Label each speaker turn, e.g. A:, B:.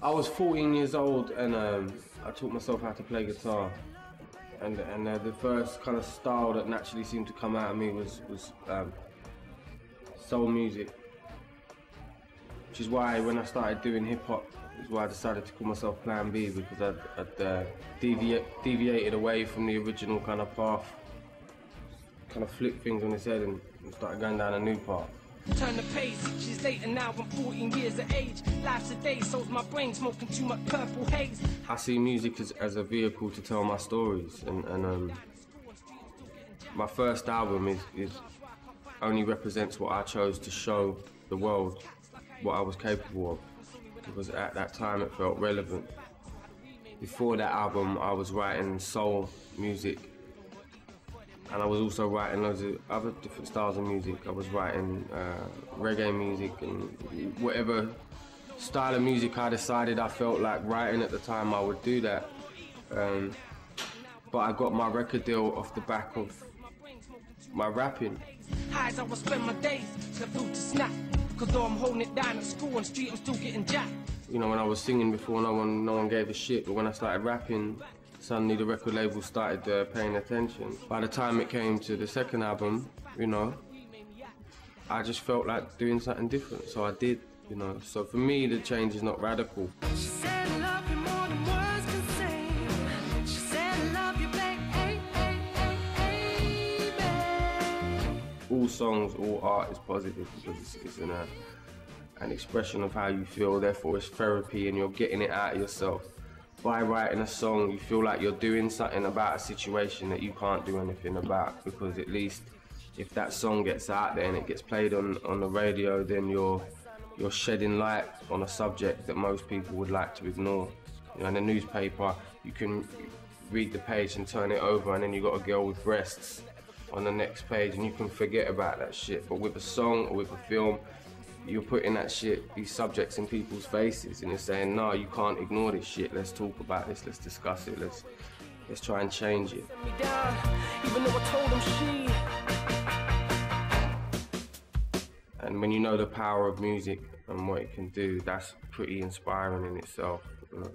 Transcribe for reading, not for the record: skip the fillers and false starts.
A: I was 14 years old and I taught myself how to play guitar. And the first kind of style that naturally seemed to come out of me was soul music. Which is why when I started doing hip hop, is why I decided to call myself Plan B, because I'd deviated away from the original kind of path, kind of flipped things on its head and started going down a new path.
B: Turn the page, 6 years later, now I'm 14 years of age. Life's a day, so's my brain, smoking too much purple haze.
A: I see music as a vehicle to tell my stories, and my first album is only represents what I chose to show the world, what I was capable of, because at that time it felt relevant. Before that album I was writing soul music, and I was also writing loads of other different styles of music. I was writing reggae music and whatever style of music I decided I felt like writing at the time, I would do that. But I got my record deal off the back of my rapping.
B: Highs I would spend my days, the food to snap. Cause though I'm holding it down at school on the street, I'm still getting jacked.
A: You know, when I was singing before, no one gave a shit, but when I started rapping, suddenly the record label started paying attention. By the time it came to the second album, you know, I just felt like doing something different, so I did, you know. So for me, the change is not radical.
C: She said I love you more than words can say. She said I love you, baby.
A: All songs, all art is positive because it's an expression of how you feel, therefore it's therapy and you're getting it out of yourself. By writing a song, you feel like you're doing something about a situation that you can't do anything about, because at least if that song gets out there and it gets played on the radio, then you're shedding light on a subject that most people would like to ignore. You know, in the newspaper, you can read the page and turn it over and then you got a girl with breasts on the next page and you can forget about that shit. But with a song or with a film, you're putting that shit, these subjects in people's faces, and you're saying, no, you can't ignore this shit, let's talk about this, let's discuss it, let's try and change it. And when you know the power of music and what it can do, that's pretty inspiring in itself, you know.